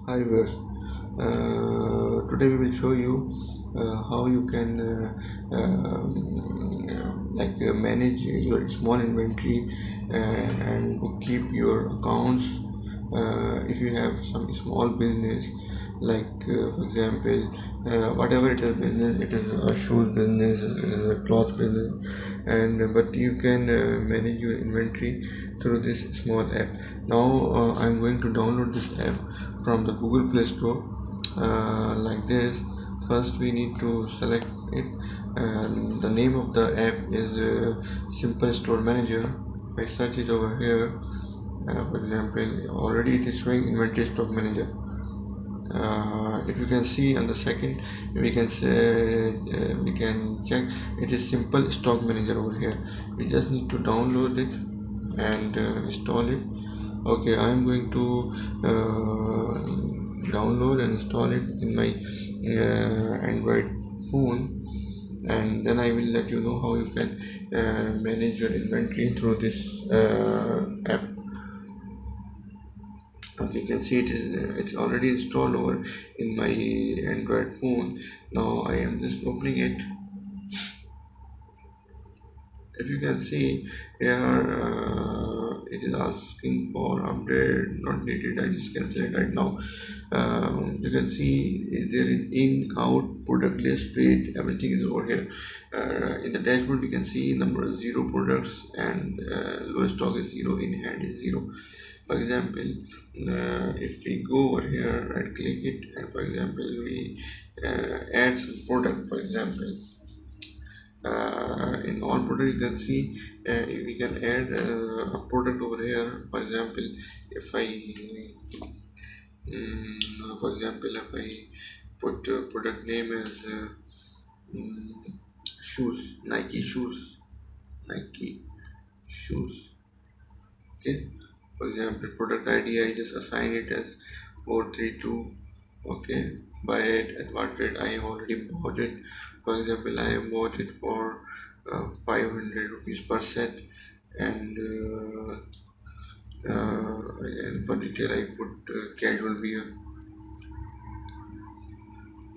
Hi viewers, today we will show you how you can manage your small inventory and keep your accounts if you have some small business for example whatever it is business, it is a shoes business, it is a cloth business, and but you can manage your inventory through this small app. Now I'm going to download this app from the Google Play Store. Like this, first we need to select it, and the name of the app is Simple Store Manager. If I search it over here, for example, already it is showing Inventory Stock Manager. If you can see on the second, we can say we can check it is Simple Stock Manager over here. We just need to download it and install it. Okay, I am going to download and install it in my Android phone, and then I will let you know how you can manage your inventory through this app. Okay, you can see it's already installed over in my Android phone. Now I am just opening it. If you can see here, it is asking for update not needed. I just cancel it right now. You can see there is in out product list rate, everything is over here. In the dashboard we can see number 0 products, and lowest stock is 0, in hand is 0. For example, if we go over here, right click it, and for example we add some product. For example, in all product you can see we can add a product over here. For example, if I for example if I put product name as mm, shoes, Nike shoes. Okay, for example, product ID I just assign it as 432. Okay, buy it at what rate? I have already bought it. For example, I have bought it for 500 rupees per set, and and for detail I put casual wear.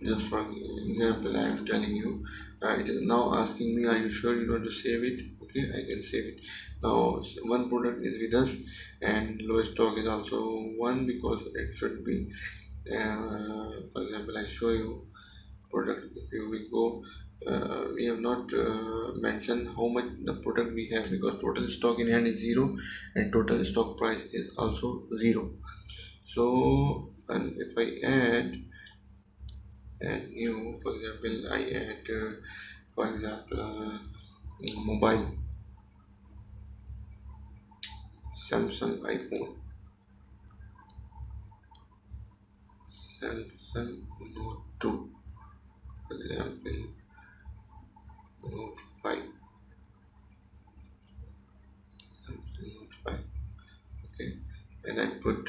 Just for example, I am telling you, it is now asking me, are you sure you want to save it? Okay, I can save it. Now one product is with us, and lowest stock is also one, because it should be for example, I show you product. If you will go, we have not mentioned how much the product we have, because total stock in hand is 0 and total stock price is also 0. So, and if I add new, for example I add for example mobile, Samsung iPhone, Samsung Note 2, for example Note 5, Samsung Note 5. Okay, and I put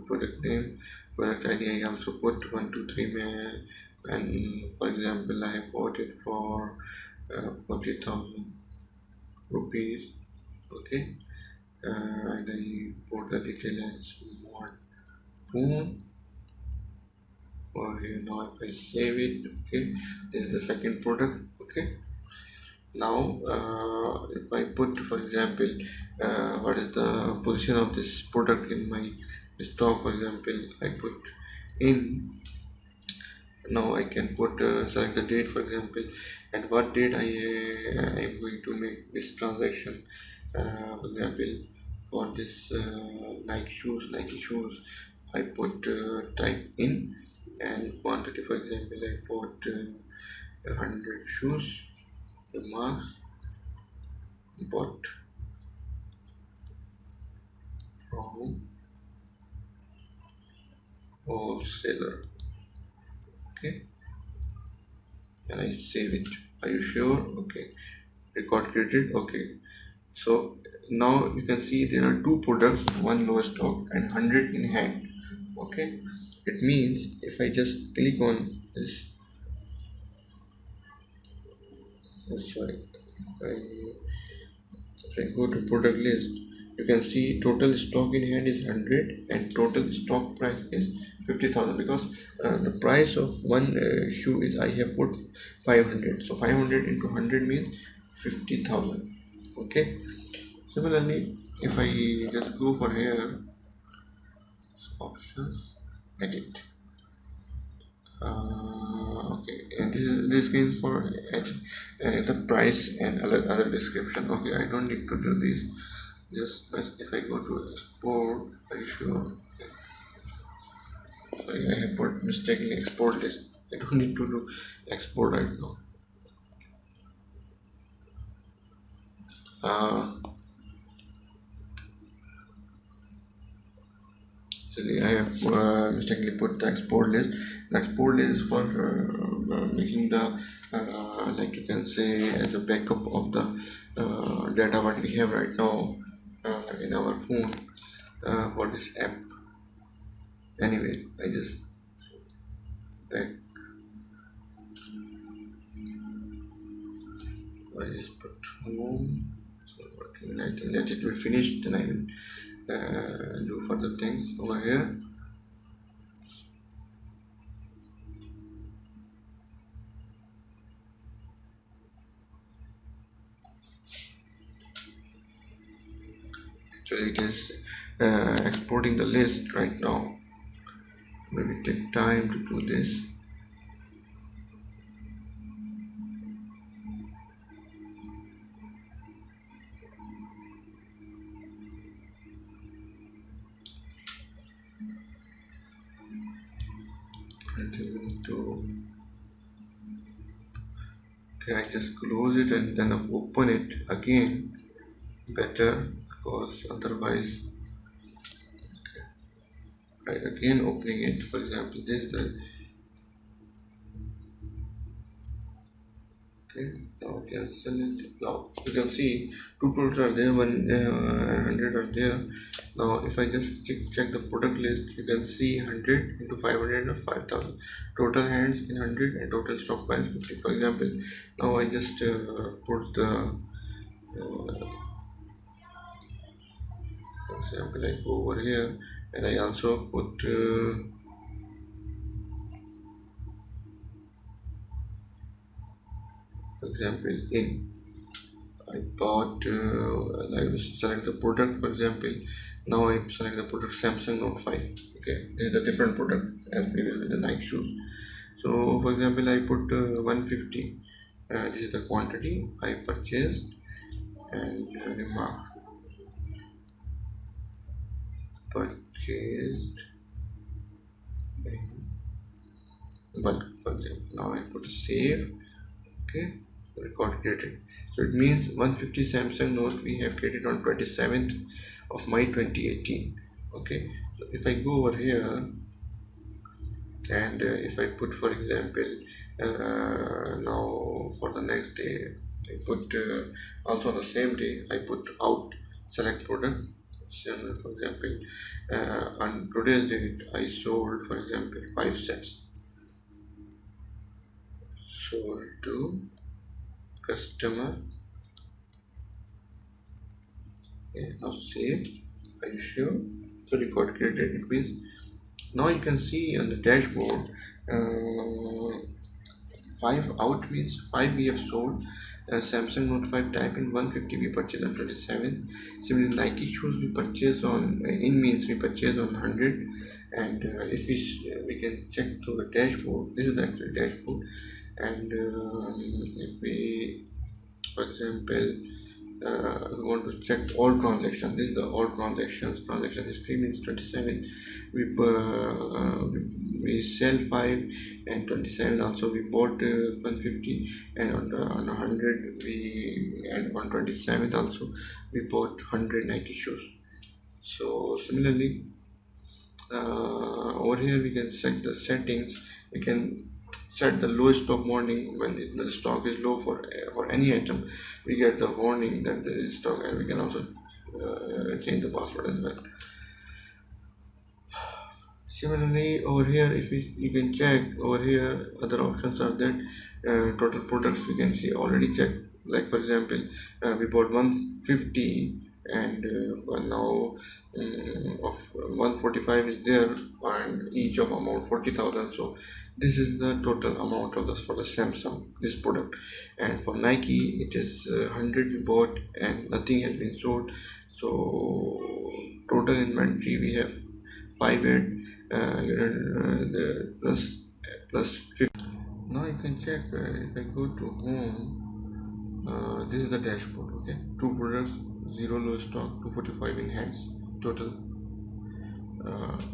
product name, product ID I also put 123 man, and for example I have bought it for 40,000 rupees. Okay, and I put the detail as smart phone over here. Now if I save it, okay, this is the second product. Okay, now if I put, for example, what is the position of this product in my stock. For example, I put in. Now I can put select the date, for example, at what date I am going to make this transaction. For example, for this Nike shoes, I put type in, and quantity, for example I put 100 shoes, remarks, bought from wholesaler. Okay, and I save it. Are you sure? Okay, record created. Okay, so now you can see there are two products, one low stock and 100 in hand. Okay, it means if I just click on this, sorry, if I go to product list, you can see total stock in hand is 100 and total stock price is 50,000, because the price of one shoe is I have put 500, so 500 into 100 means 50,000. Okay, similarly if I just go for here, options, edit, okay, and this is for the price and other description. Okay, I don't need to do this. Just if I go to export, are you sure? Okay. Sorry, I have put mistakenly export list. I don't need to do export right now. uh, Actually, I have mistakenly put the export list. The export list is for making the like you can say as a backup of the data what we have right now in our phone for this app. Anyway, I just back. I just put home. So working. I think that it will finish. Then I will do further things over here. Actually, it is exporting the list right now. Maybe take time to do this. I think we need to. Okay, I just close it and then open it again. Better, because otherwise, I again opening it. For example, this is the. Okay, now cancel it. Now you can see two products are there, 100 are there. Now if I just check the product list, you can see 100 into 500 and 5,000. Total hands in 100 and total stock price 50. For example, now I just put the for example, I go over here and I also put for example in. I bought I will select the product. For example, now I select the product Samsung Note 5. Okay, this is a different product as previously the Nike shoes. So for example, I put 150. This is the quantity I purchased, and remark purchased in bulk. For example, now I put save. Okay, record created. So it means 150 Samsung Note we have created on 27th of May 2018. Okay, so if I go over here and if I put for example now for the next day I put also on the same day I put out select product. So for example on today's date I sold for example 5 sets, sold to customer. Okay, now save. Are you sure? So record created. It means now you can see on the dashboard 5 out means 5 we have sold. Samsung Note 5 type in 150 we purchased on 27. Similarly Nike shoes we purchase on in means we purchase on 100. And if we can check through the dashboard, this is the actual dashboard. And if we for example we want to check all transactions, this is the all transactions. Transaction history means 27 we we sell 5 and 27 also we bought 150, and on 100 we, and on 27th also we bought 100 Nike shoes. So similarly over here we can check the settings. We can set the low stock warning when the stock is low for any item. We get the warning that there is stock, and we can also change the password as well. Similarly over here if you can check over here other options are that total products we can see already checked. Like for example we bought 150 and for now of 145 is there, and each of amount 40,000. So this is the total amount of this for the Samsung, this product. And for Nike it is 100 we bought and nothing has been sold. So total inventory we have 58, the plus 50. Now you can check, if I go to home, this is the dashboard. Okay, two products, zero low stock, 245 in hands total.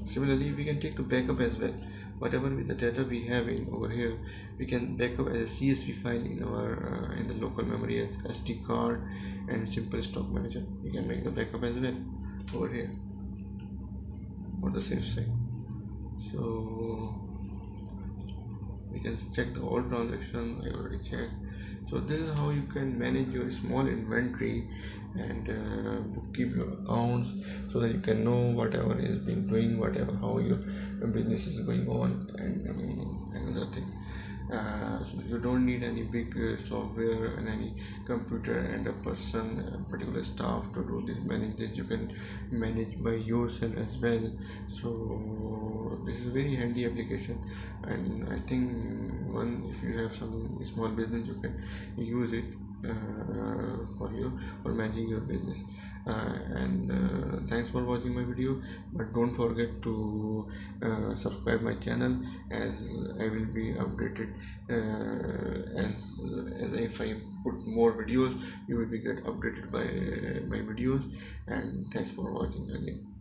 Similarly, we can take the backup as well. Whatever with the data we have in over here, we can backup as a CSV file in our in the local memory as SD card and simple stock manager. We can make the backup as well over here for the safe side. So we can check the all transactions. I already checked. So this is how you can manage your small inventory and keep your accounts, so that you can know whatever is been doing, whatever how your business is going on. And another thing, so you don't need any big software and any computer and a person, particular staff to do this, manage this. You can manage by yourself as well. So this is a very handy application, and I think one, if you have some small business, you can use it for managing your business. And thanks for watching my video, but don't forget to subscribe my channel, as I will be updated, as if I put more videos, you will be get updated by my videos. And thanks for watching again.